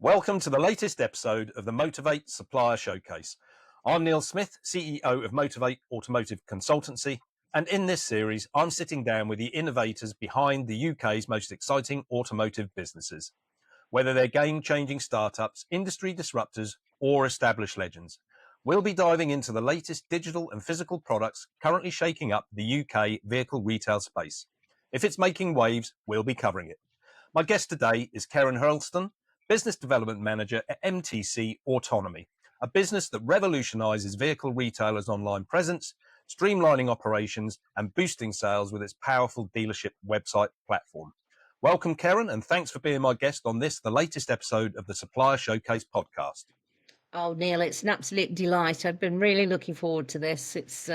Welcome to the latest episode of the Motorvait Supplier Showcase. I'm Neil Smith, CEO of Motorvait Automotive Consultancy, and in this series, I'm sitting down with the innovators behind the UK's most exciting automotive businesses. Whether they're game-changing startups, industry disruptors, or established legends, we'll be diving into the latest digital and physical products currently shaking up the UK vehicle retail space. If it's making waves, we'll be covering it. My guest today is Keron Hurlstone, Business Development Manager at MTC Autonomy, a business that revolutionises vehicle retailers' online presence, streamlining operations and boosting sales with its powerful dealership website platform. Welcome, Keron, and thanks for being my guest on the latest episode of the Supplier Showcase podcast. Oh, Neil, it's an absolute delight. I've been really looking forward to this. It's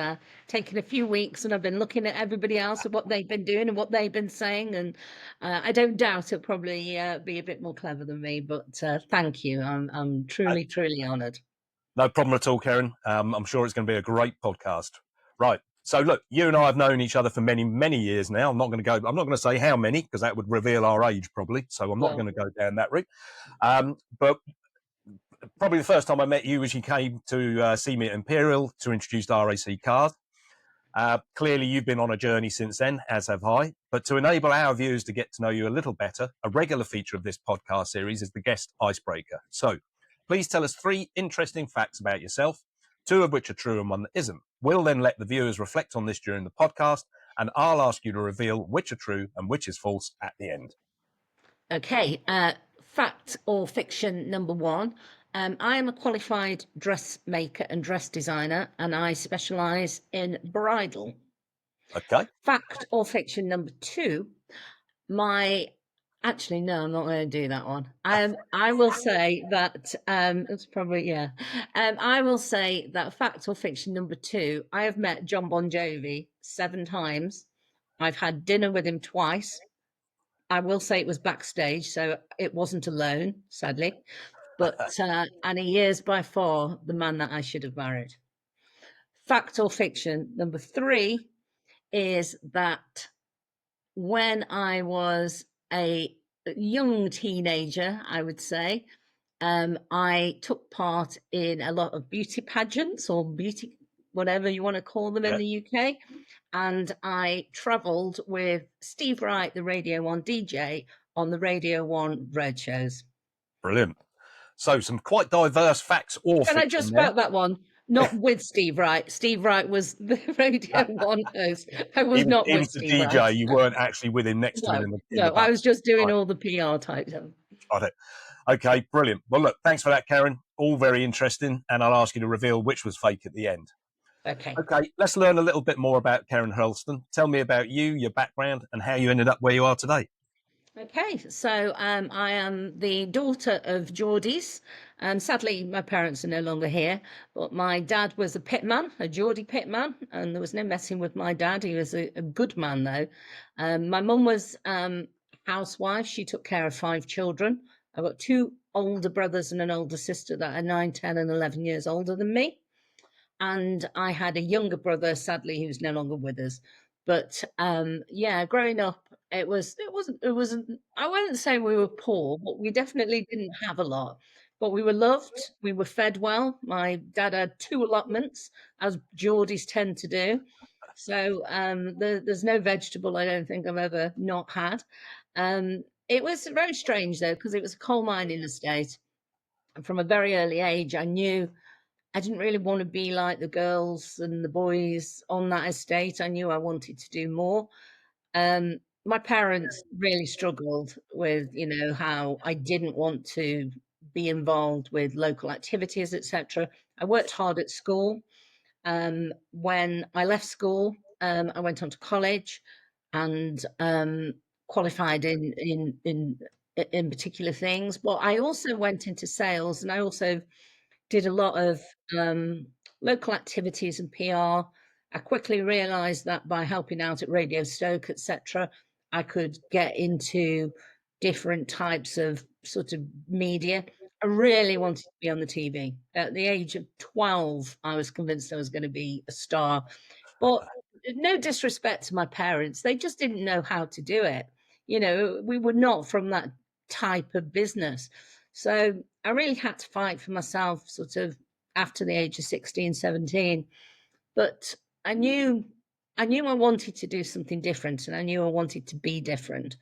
taken a few weeks and I've been looking at everybody else and what they've been doing and what they've been saying. And I don't doubt it'll probably be a bit more clever than me, but thank you. I'm truly, truly honoured. No problem at all, Keron. I'm sure it's going to be a great podcast. Right. So look, you and I have known each other for many, many years now. I'm not going to say how many because that would reveal our age probably. So I'm not going to go down that route. But probably the first time I met you was you came to see me at Imperial to introduce RAC cars. Clearly, you've been on a journey since then, as have I. But to enable our viewers to get to know you a little better, a regular feature of this podcast series is the guest icebreaker. So please tell us 3 interesting facts about yourself, 2 of which are true and 1 that isn't. We'll then let the viewers reflect on this during the podcast, and I'll ask you to reveal which are true and which is false at the end. Okay. Fact or fiction number 1. I am a qualified dressmaker and dress designer, and I specialise in bridal. Okay. Fact or fiction number 2. Actually, no, I'm not going to do that one. I will say that it's probably, yeah. I will say that fact or fiction number 2, I have met John Bon Jovi 7 times. I've had dinner with him twice. I will say it was backstage, so it wasn't alone, sadly. But and he is by far the man that I should have married. Fact or fiction number 3 is that when I was a young teenager, I would say, I took part in a lot of beauty pageants or beauty, whatever you want to call them in the UK. And I travelled with Steve Wright, the Radio 1 DJ, on the Radio 1 road shows. Brilliant. So some quite diverse facts or Can fiction I just there. spout that one? Not with Steve Wright. Steve Wright was the Radio 1 host. I was not he with was the Steve DJ. Wright. You weren't actually with him next to him in the No, bus. I was just doing all the PR type stuff. Got it. Okay, brilliant. Well, look, thanks for that, Keron. All very interesting, and I'll ask you to reveal which was fake at the end. Okay. Okay, let's learn a little bit more about Keron Hurlstone. Tell me about you, your background, and how you ended up where you are today. Okay, so I am the daughter of Geordies. Sadly, my parents are no longer here, but my dad was a pitman, a Geordie pitman, and there was no messing with my dad. He was a good man, though. My mum was housewife. She took care of 5 children. I've got 2 older brothers and an older sister that are 9, 10, and 11 years older than me. And I had a younger brother, sadly, who's no longer with us. But yeah, growing up, it wasn't, I wouldn't say we were poor, but we definitely didn't have a lot. But we were loved, we were fed well. My dad had 2 allotments, as Geordies tend to do. So there's no vegetable I don't think I've ever not had. It was very strange, though, because it was a coal mining estate. And from a very early age, I knew I didn't really want to be like the girls and the boys on that estate. I knew I wanted to do more. My parents really struggled with, how I didn't want to be involved with local activities, etc. I worked hard at school. When I left school, I went on to college and qualified in particular things. But I also went into sales, and I also did a lot of local activities and PR. I quickly realised that by helping out at Radio Stoke, etc., I could get into different types of sort of media. I really wanted to be on the TV. At the age of 12, I was convinced I was going to be a star. But no disrespect to my parents, they just didn't know how to do it. We were not from that type of business. So I really had to fight for myself sort of after the age of 16, 17. But I knew I knew I wanted to do something different and I knew I wanted to be different.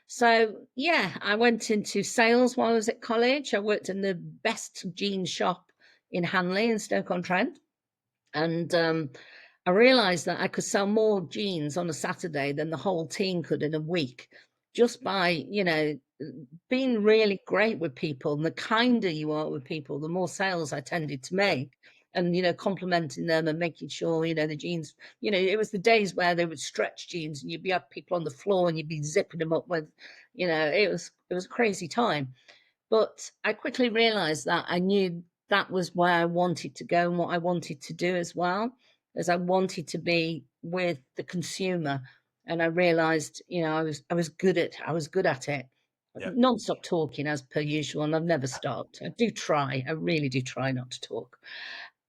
So yeah, I went into sales while I was at college. I worked in the best jeans shop in Hanley in Stoke-on-Trent. And I realized that I could sell more jeans on a Saturday than the whole team could in a week just by, being really great with people. And the kinder you are with people, the more sales I tended to Yeah, make. And, complimenting them and making sure, the jeans, it was the days where they would stretch jeans and you'd be have people on the floor and you'd be zipping them up with, it was a crazy time. But I quickly realized that I knew that was where I wanted to go and what I wanted to do as well, as I wanted to be with the consumer. And I realized, I was good at it. yeah, Non-stop talking as per usual, and I've never stopped. I do try. I really do try not to talk.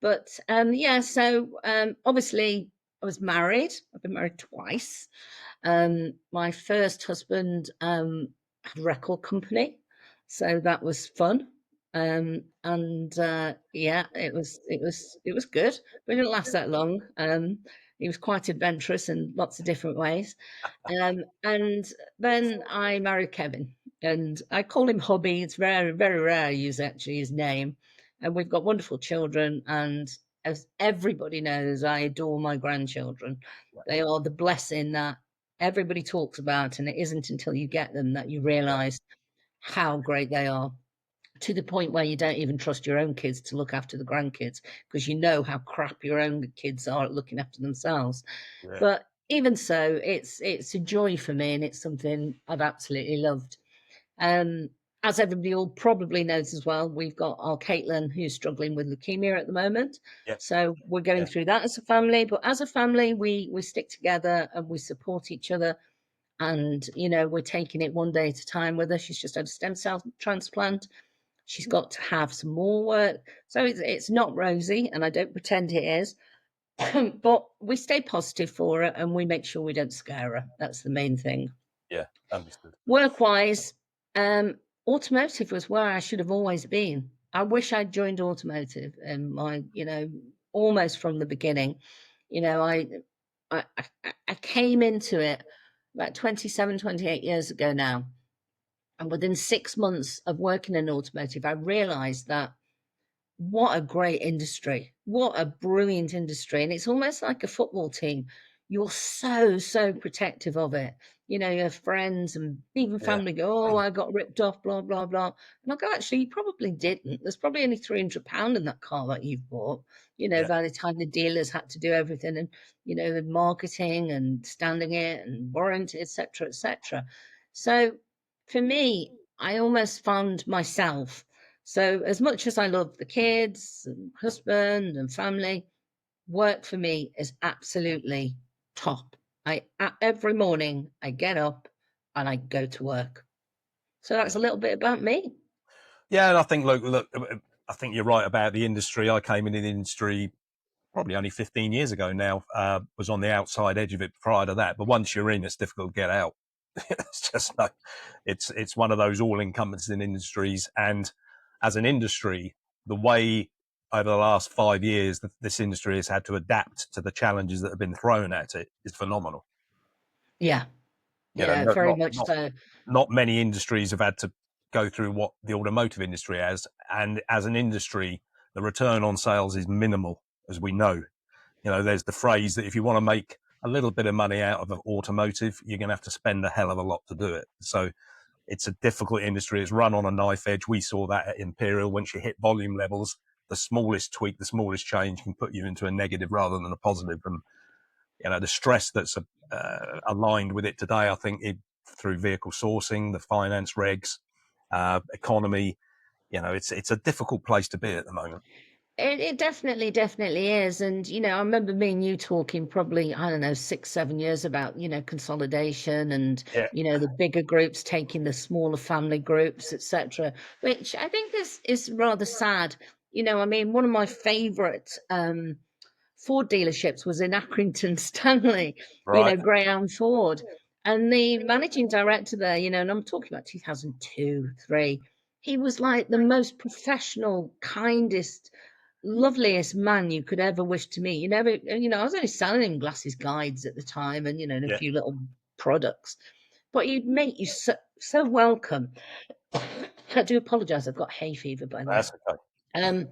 But yeah, so obviously I was married. I've been married twice. My first husband had a record company, so that was fun. And yeah, it was good, but it didn't last that long. He was quite adventurous in lots of different ways. And then I married Kevin, and I call him hubby. It's very, very rare I use actually his name. And we've got wonderful children, and as everybody knows, I adore my grandchildren. yeah, They are the blessing that everybody talks about, and it isn't until you get them that you yeah, realize how great they are, to the point where you don't even trust your own kids to look after the grandkids because you know how crap your own kids are at looking after themselves. yeah, But even so, it's a joy for me, and it's something I've absolutely loved. Um, as everybody all probably knows as well, we've got our Caitlin who's struggling with leukemia at the moment. yeah, So we're going yeah, through that as a family. But as a family, we stick together and we support each other. And we're taking it one day at a time with her. She's just had a stem cell transplant. She's got to have some more work. So it's not rosy, and I don't pretend it is. But we stay positive for her and we make sure we don't scare her. That's the main thing. yeah. Understood. Work-wise, automotive was where I should have always been. I wish I'd joined automotive and almost from the beginning. You know, I came into it about 27, 28 years ago now. And within 6 months of working in automotive, I realized that what a great industry. What a brilliant industry. And it's almost like a football team. You're so, so protective of it. Your friends and even Yeah, family go, oh, I got ripped off, blah, blah, blah. And I go, actually, you probably didn't. There's probably only £300 in that car that you've bought, yeah, by the time the dealers had to do everything and, the marketing and standing it and warranty, etc., etc. So for me, I almost found myself. So as much as I love the kids and husband and family, work for me is absolutely top. Every morning I get up and I go to work. So that's yeah. a little bit about me. Yeah, and I think, look, I think you're right about the industry. I came in the industry probably only 15 years ago now. Was on the outside edge of it prior to that, but once you're in, it's difficult to get out. It's just like it's one of those all-encompassing industries, and as an industry, the way over the last 5 years that this industry has had to adapt to the challenges that have been thrown at it is phenomenal. Yeah, You know, yeah, very much not so. not many industries have had to go through what the automotive industry has, and as an industry, the return on sales is minimal, as we know. There's the phrase that if you want to make a little bit of money out of automotive, you're going to have to spend a hell of a lot to do it. So it's a difficult industry. It's run on a knife edge. We saw that at Imperial. Once you hit volume levels, the smallest tweak, the smallest change can put you into a negative rather than a positive. And, the stress that's aligned with it today, I think through vehicle sourcing, the finance regs, economy, it's a difficult place to be at the moment. It definitely, definitely is. And, I remember me and you talking probably, I don't know, 6, 7 years about, consolidation and, Yeah. the bigger groups taking the smaller family groups, etc., which I think is rather sad. I mean, one of my favorite Ford dealerships was in Accrington, Stanley, Right. Graham Ford. And the managing director there, and I'm talking about 2002, 3. he was like the most professional, kindest, loveliest man you could ever wish to meet. I was only selling him glasses guides at the time, and a Yeah, few little products, but he'd make you so welcome. I do apologise. I've got hay fever, by the way. that's okay. Um,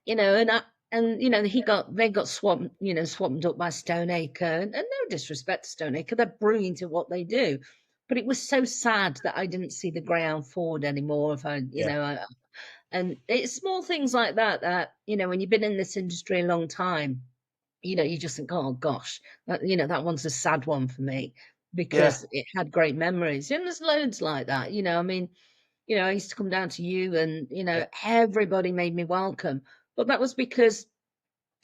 you know, and I, and they got swamped up by Stoneacre, and no disrespect to Stoneacre, they're brilliant at what they do, but it was so sad that I didn't see the ground forward anymore. If I, you Yeah, know, I, and it's small things like that when you've been in this industry a long time, you just think, oh gosh, that one's a sad one for me yeah, because it had great memories, and there's loads like that. I mean, I used to come down to you and, yeah, everybody made me welcome. But that was because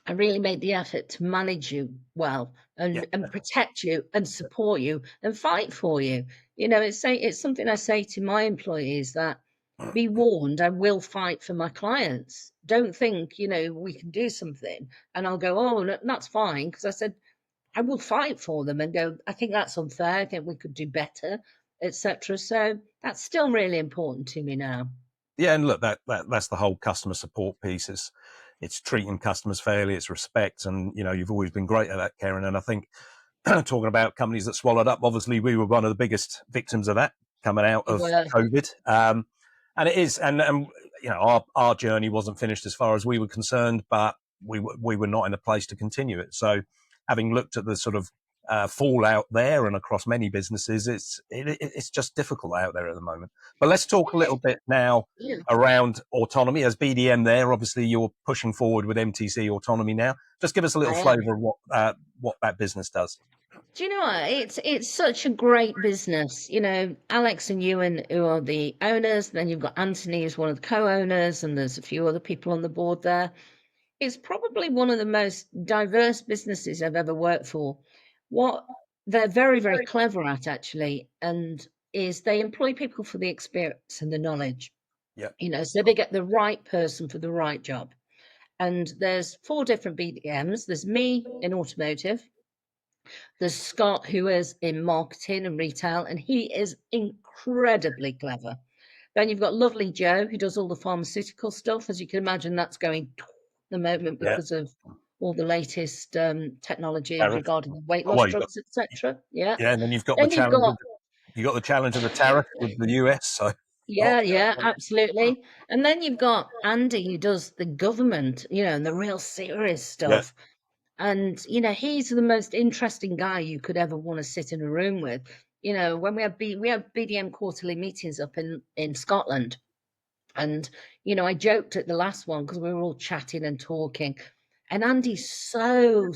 I really made the effort to manage you well yeah, and protect you and support you and fight for you. It's something I say to my employees that be warned, I will fight for my clients. Don't think, we can do something and I'll go, oh, no, that's fine. Because I said, I will fight for them and go, I think that's unfair. I think we could do better, etc. So that's still really important to me now. yeah. And look, that's the whole customer support piece. It's treating customers fairly, it's respect, and you've always been great at that, Keron. And I think talking about companies that swallowed up, obviously we were one of the biggest victims of that coming out You of were, COVID. And it is, and our journey wasn't finished as far as we were concerned, but we were not in a place to continue it. So, having looked at the sort of fallout there and across many businesses, it's just difficult out there at the moment. But let's talk a little bit now yeah, around autonomy. As BDM there, obviously you're pushing forward with MTC Autonomy now. Just give us a little I am. flavour of what that business does. Do you know what? It's such a great business. Alex and Ewan, who are the owners, then you've got Anthony, who's one of the co-owners, and there's a few other people on the board there. It's probably one of the most diverse businesses I've ever worked for. What they're very, very clever at, actually, and is they employ people for the experience and the knowledge. Yeah, So they get the right person for the right job. And there's 4 different BDMs. There's me in automotive. There's Scott, who is in marketing and retail, and he is incredibly clever. Then you've got lovely Joe, who does all the pharmaceutical stuff. As you can imagine, that's going at the moment yeah. because of all the latest technology Tariff. regarding the weight Oh, loss well, you've got drugs, etc. Yeah. yeah, and then you've got the Then you've challenge of got the tariff with the US. So, oh, Yeah, yeah, absolutely. And then you've got Andy, who does the government, and the real serious yeah, stuff. And, he's the most interesting guy you could ever want to sit in a room with. When we have BDM quarterly meetings up in Scotland, and, I joked at the last one because we were all chatting and talking. And Andy's so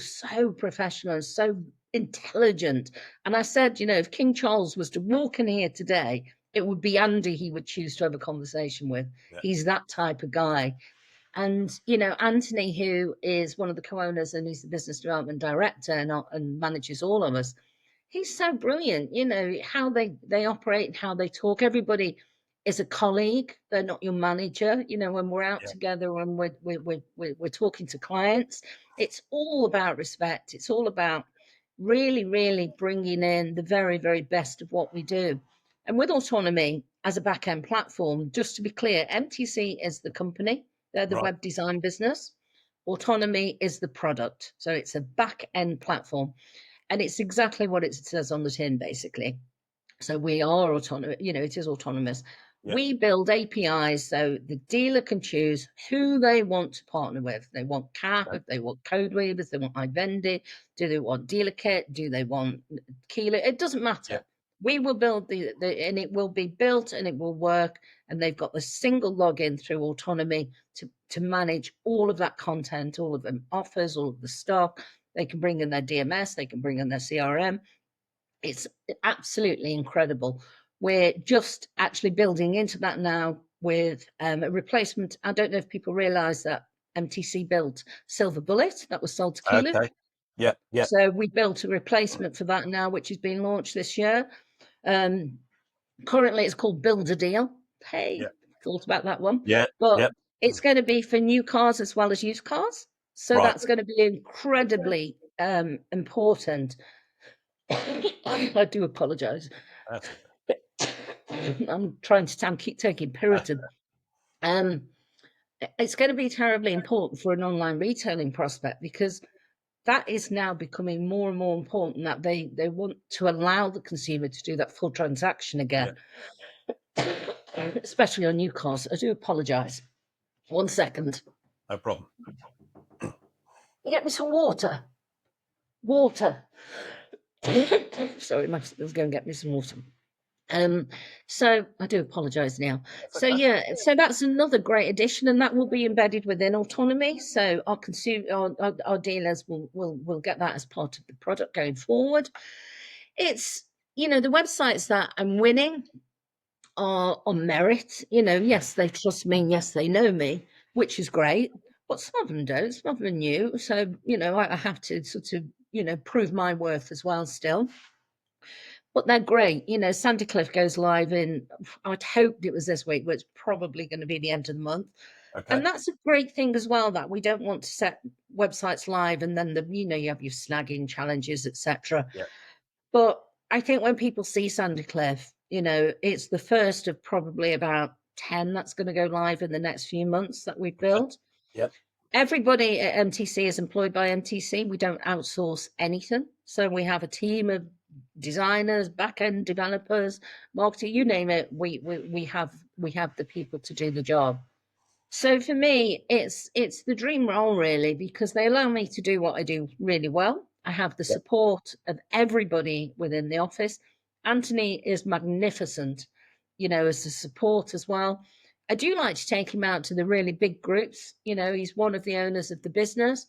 professional and so intelligent. And I said, if King Charles was to walk in here today, it would be Andy he would choose to have a conversation with. yeah, He's that type of guy. And, Anthony, who is one of the co-owners and he's the business development director and manages all of us, he's so brilliant. How they operate and how they talk. Everybody is a colleague. They're not your manager. When we're out yeah, together and we're talking to clients, it's all about respect. It's all about really, really bringing in the very, very best of what we do. And with autonomy as a back end platform, just to be clear, MTC is the company. They're the right, web design business. Autonomy is the product. So it's a back end platform. And it's exactly what it says on the tin, basically. So we are autonomous, it is autonomous. yeah, We build APIs so the dealer can choose who they want to partner with. They want CAP, okay, if they want code weavers, they want iVendi, do they want dealer kit, do they want Keeler? It doesn't yeah, matter. We will build and it will be built and it will work. And they've got the single login through autonomy to manage all of that content, all of them offers, all of the stock. They can bring in their DMS, they can bring in their CRM. It's absolutely incredible. We're just actually building into that now with a replacement. I don't know if people realize that MTC built Silver Bullet that was sold to Keeler. okay, yeah, yeah, So we built a replacement for that now, which is being launched this year. Um, Currently, it's called Build a Deal. yeah, Hey, thought about that one. yeah, But yeah, it's going to be for new cars as well as used cars. So right. that's going to be incredibly important. I do apologize. That's okay. I'm trying to keep taking That's, Piriton. It's going to be terribly important for an online retailing prospect, because that is now becoming more and more important, that they want to allow the consumer to do that full transaction again, especially on new cars. I do apologise. 1 second. No problem. Get me some water. Water. Sorry, I was going to get me some water. So I do apologise now. So yeah, so that's another great addition, and that will be embedded within Autonomy. So our dealers will get that as part of the product going forward. It's, the websites that I'm winning are on merit. Yes, they trust me. Yes, they know me, which is great. But some of them don't. Some of them are new. So I have to sort of prove my worth as well still. But they're great. Sandycliff goes live I'd hoped it was this week, but it's probably going to be the end of the month. Okay. And that's a great thing as well, that we don't want to set websites live and then you have your snagging challenges, etc. Yeah. But I think when people see Sandycliff, it's the first of probably about 10 that's going to go live in the next few months that we've built. Yeah. Everybody at MTC is employed by MTC. We don't outsource anything. So we have a team of designers, back-end developers, marketing, you name it. We have the people to do the job. So for me, it's the dream role, really, because they allow me to do what I do really well. I have the support of everybody within the office. Anthony is magnificent, as a support as well. I do like to take him out to the really big groups. He's one of the owners of the business.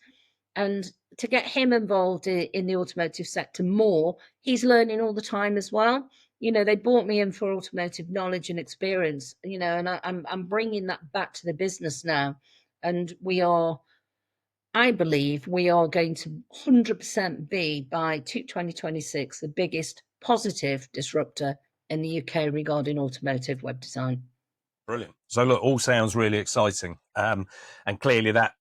And to get him involved in the automotive sector more, he's learning all the time as well. They brought me in for automotive knowledge and experience, and I'm bringing that back to the business now. And I believe we are going to 100% be, by 2026, the biggest positive disruptor in the UK regarding automotive web design. Brilliant. So look, all sounds really exciting, and clearly that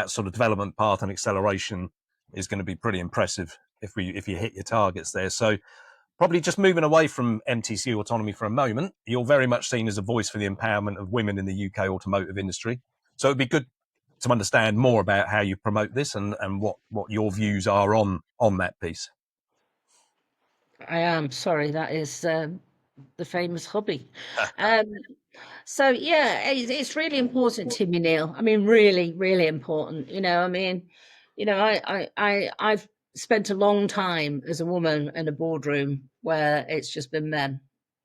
sort of development path and acceleration is going to be pretty impressive if you hit your targets there. So probably just moving away from MTC Autonomy for a moment, you're very much seen as a voice for the empowerment of women in the UK automotive industry. So it'd be good to understand more about how you promote this and what your views are on that piece. I am sorry, that is the famous hobby. So yeah, it's really important to me, Neil. I mean, really, really important. I've spent a long time as a woman in a boardroom where it's just been men.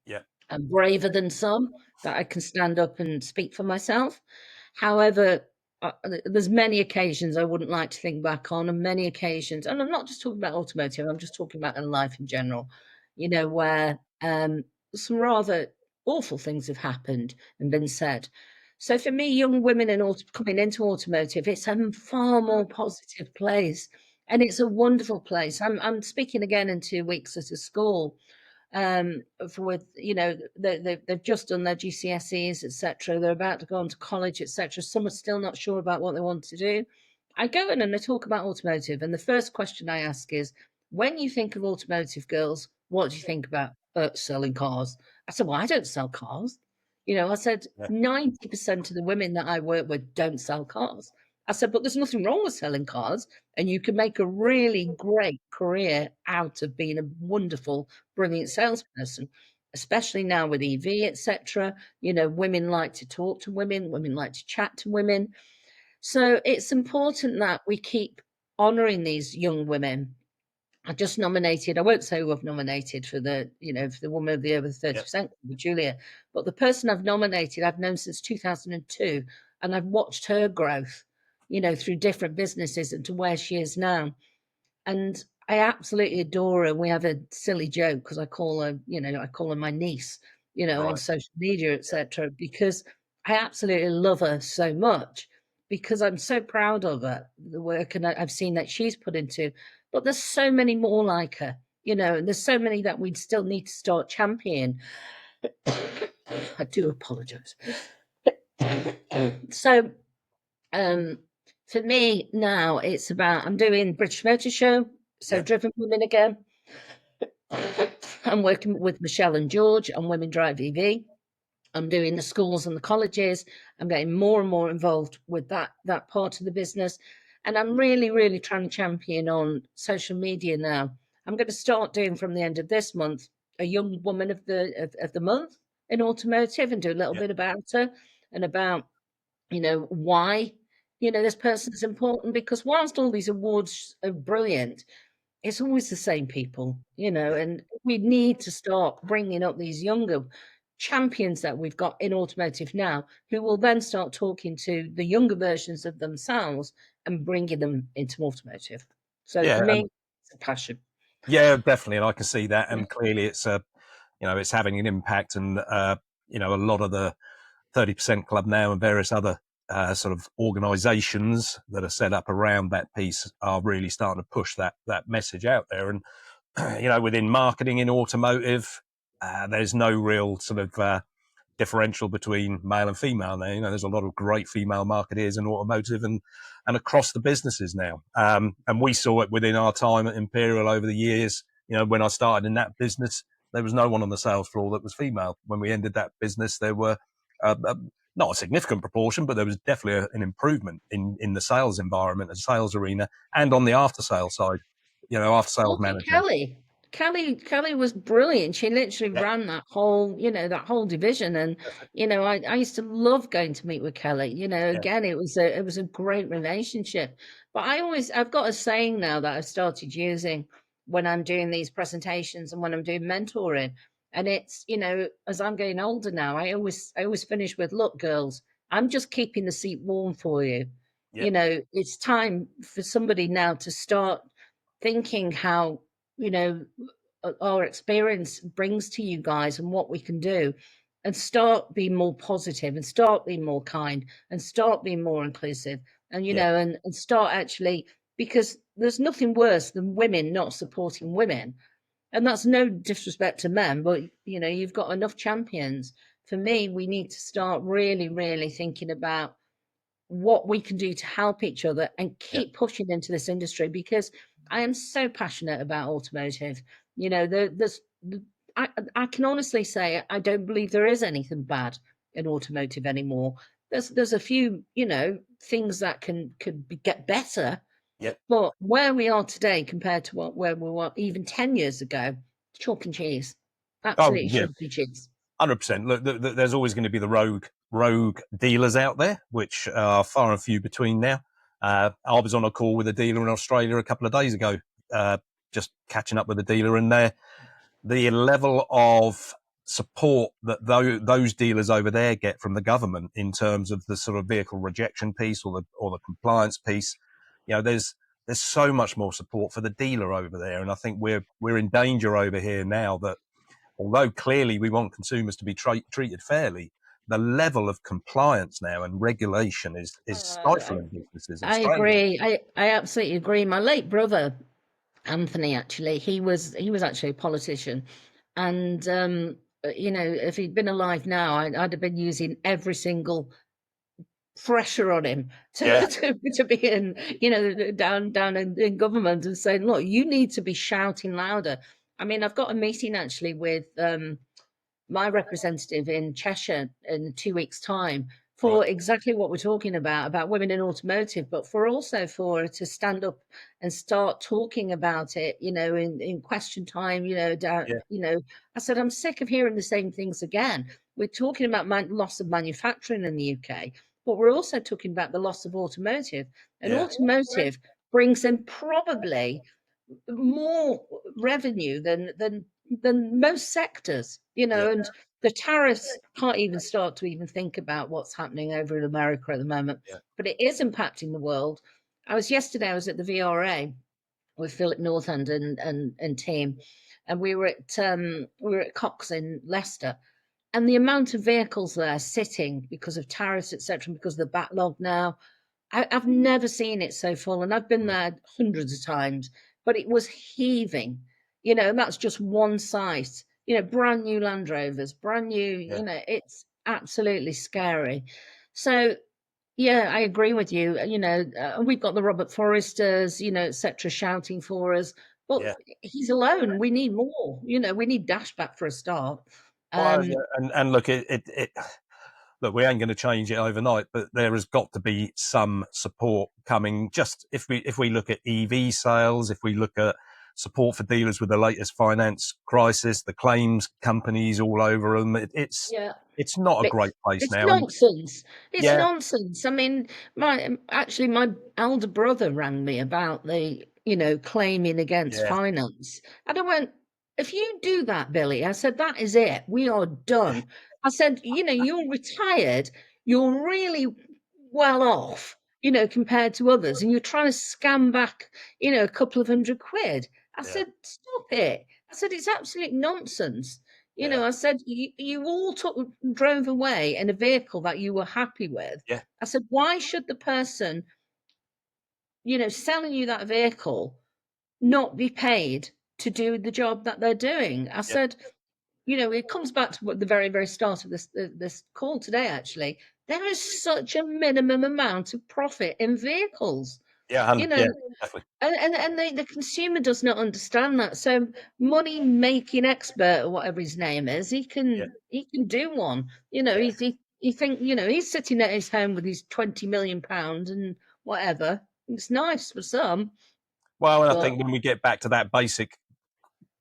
Yeah. I'm braver than some, that I can stand up and speak for myself. However, there's many occasions I wouldn't like to think back on, and many occasions, and I'm not just talking about automotive, I'm just talking about in life in general, where some rather awful things have happened and been said. So for me, young women coming into automotive, it's a far more positive place, and it's a wonderful place. I'm speaking again in 2 weeks at a school, they've just done their GCSEs, etc. They're about to go on to college, etc. Some are still not sure about what they want to do. I go in and I talk about automotive, and the first question I ask is, when you think of automotive girls, what do you think about selling cars? I said, well, I don't sell cars. I said, Yeah. 90% of the women that I work with don't sell cars. I said, but there's nothing wrong with selling cars, and you can make a really great career out of being a wonderful, brilliant salesperson, especially now with EV, etc. Women like to talk to women like to chat to women. So it's important that we keep honouring these young women. I just nominated, I won't say who I've nominated for for the woman of the over 30%, Julia, but the person I've nominated, I've known since 2002, and I've watched her growth, through different businesses and to where she is now. And I absolutely adore her. We have a silly joke because I call her my niece, on social media, etc. Because I absolutely love her so much, because I'm so proud of her, the work, and I've seen that she's put into. But there's so many more like her, and there's so many that we still need to start championing. I do apologise. So, for me now, it's about, I'm doing British Motor Show, so Driven Women again. I'm working with Michelle and George on Women Drive EV. I'm doing the schools and the colleges. I'm getting more and more involved with that part of the business, and I'm really, really trying to champion on social media now. I'm going to start doing from the end of this month a young woman of the month in automotive, and do a little Yeah. bit about her and about why this person is important. Because whilst all these awards are brilliant, it's always the same people, Yeah. and we need to start bringing up these younger champions that we've got in automotive now, who will then start talking to the younger versions of themselves and bringing them into automotive. So for Yeah. me, it's a passion. Yeah, definitely. And I can see that. Yeah. And clearly it's it's having an impact. And, a lot of the 30% Club now and various other sort of organizations that are set up around that piece are really starting to push that message out there. And, within marketing in automotive, there's no real sort of differential between male and female now. There's a lot of great female marketeers in automotive and across the businesses now. And we saw it within our time at Imperial over the years. When I started in that business, there was no one on the sales floor that was female. When we ended that business, there were not a significant proportion, but there was definitely an improvement in the sales environment and sales arena, and on the after sales side, after sales Look at management. Kelly. Kelly was brilliant. She literally Yeah, ran that whole division. And, that's it. I used to love going to meet with Kelly. Yeah, Again, it was a great relationship. But I've got a saying now that I've started using when I'm doing these presentations and when I'm doing mentoring. And it's, as I'm getting older now, I always finish with, look, girls, I'm just keeping the seat warm for you. yeah, It's time for somebody now to start thinking how you know our experience brings to you guys and what we can do, and start being more positive and start being more kind and start being more inclusive, and yeah, and start actually, because there's nothing worse than women not supporting women. And that's no disrespect to men, but you've got enough champions. For me, we need to start really, really thinking about what we can do to help each other and yeah, keep pushing into this industry, because I am so passionate about automotive. There's I can honestly say I don't believe there is anything bad in automotive anymore. There's a few things that get better, yeah. but where we are today compared to where we were even 10 years ago, chalk and cheese, Oh, absolutely yeah. chalk and cheese. 100%. Look, there's always going to be the rogue dealers out there, which are far and few between now. I was on a call with a dealer in Australia a couple of days ago, just catching up with a dealer, and the level of support that those dealers over there get from the government in terms of the sort of vehicle rejection piece or the compliance piece, there's so much more support for the dealer over there, and I think we're in danger over here now that, although clearly we want consumers to be treated fairly, the level of compliance now and regulation is Uh, stifling businesses and I strangling. agree. I absolutely agree. My late brother Anthony, actually, he was actually a politician, and if he'd been alive now, I'd have been using every single pressure on him to Yeah, to be in, down in government, and saying, look, you need to be shouting louder. I mean, I've got a meeting actually with my representative in Cheshire in 2 weeks' time, right. for exactly what we're talking about women in automotive, but for her to stand up and start talking about it, in question time, Yeah, I said, I'm sick of hearing the same things again. We're talking about loss of manufacturing in the UK, but we're also talking about the loss of automotive. And yeah, automotive brings in probably more revenue than most sectors, yeah, and the tariffs can't even start to even think about what's happening over in America at the moment, yeah, but it is impacting the world. I was at the VRA with Philip Northand and team, and we were at Cox in Leicester, and the amount of vehicles there sitting because of tariffs, etc., because of the backlog now, I've never seen it so full, and I've been mm, there hundreds of times, but it was heaving, and that's just one site, brand new Land Rovers, brand new, yeah, it's absolutely scary. So, yeah, I agree with you. We've got the Robert Foresters, etc., shouting for us, but yeah, he's alone. We need more. We need Dashback for a start. Well, yeah, and look, look, we ain't going to change it overnight, but there has got to be some support coming. Just if we look at EV sales, if we look at support for dealers with the latest finance crisis, the claims companies all over them, it's not a great place It's now. nonsense. It's Yeah, nonsense. I mean, my elder brother rang me about the, claiming against yeah, finance. And I went, if you do that, Billy, I said, that is it. We are done. I said, you're retired. You're really well off, compared to others. And you're trying to scam back, a couple of £100. I yeah, said, stop it. I said, it's absolute nonsense. yeah, I said, you all drove away in a vehicle that you were happy with. yeah, I said, why should the person, selling you that vehicle not be paid to do the job that they're doing? I yeah, said, it comes back to what the very, very start of this call today, actually. There is such a minimum amount of profit in vehicles. yeah, You know, yeah, definitely. and the consumer does not understand that. So money making expert or whatever his name is, he Yeah, can do one. yeah. He think he's sitting at his home with his £20 million and whatever. It's nice for some, Well, and I but think when we get back to that basic,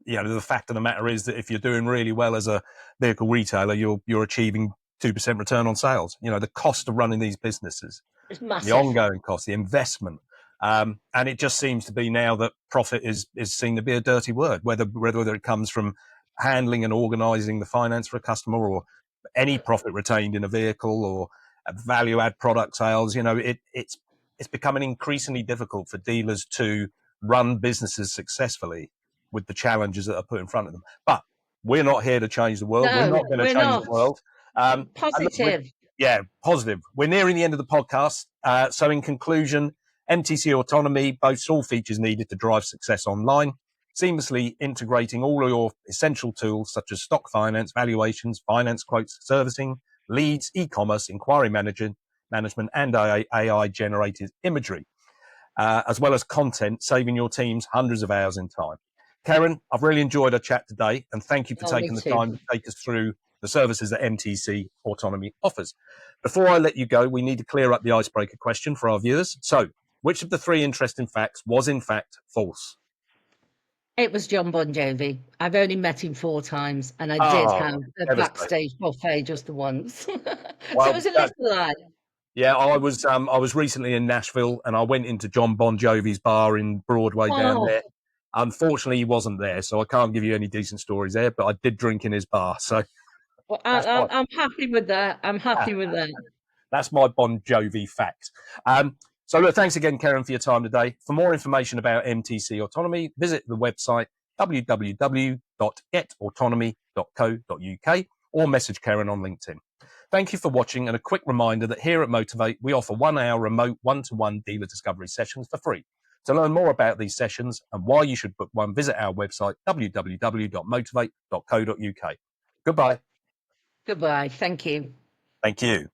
the fact of the matter is that if you're doing really well as a vehicle retailer, you're achieving 2% return on sales. The cost of running these businesses, it's the massive. ongoing cost, the investment, and it just seems to be now that profit is seen to be a dirty word. Whether it comes from handling and organising the finance for a customer, or any profit retained in a vehicle, or value add product sales, it's becoming increasingly difficult for dealers to run businesses successfully with the challenges that are put in front of them. But we're not here to change the world. We're No, not going to we're change the not. world. And look, Positive. yeah, positive. We're nearing the end of the podcast. So in conclusion, MTC Autonomy boasts all features needed to drive success online, seamlessly integrating all of your essential tools such as stock finance, valuations, finance quotes, servicing, leads, e-commerce, inquiry management, and AI-generated imagery, as well as content, saving your teams hundreds of hours in time. Keron, I've really enjoyed our chat today, and thank you for Oh, me taking the too. time to take us through the services that MTC Autonomy offers. Before I let you go, we need to clear up the icebreaker question for our viewers. So, which of the three interesting facts was in fact false? It was John Bon Jovi. I've only met him 4 times, and I did have Oh, a devastating. backstage buffet just the once. So it Well, was a little lie. yeah, I was recently in Nashville, and I went into John Bon Jovi's bar in Broadway down Oh, there. Unfortunately, he wasn't there, so I can't give you any decent stories there. But I did drink in his bar, so well, that's my I'm happy with that. I'm happy with that. that's my Bon Jovi fact. So look, thanks again, Keron, for your time today. For more information about MTC Autonomy, visit the website www.getautonomy.co.uk or message Keron on LinkedIn. Thank you for watching, and a quick reminder that here at Motorvait, we offer 1 hour remote one-to-one dealer discovery sessions for free. To learn more about these sessions and why you should book one, visit our website www.motorvate.co.uk. Goodbye. Goodbye. Thank you. Thank you.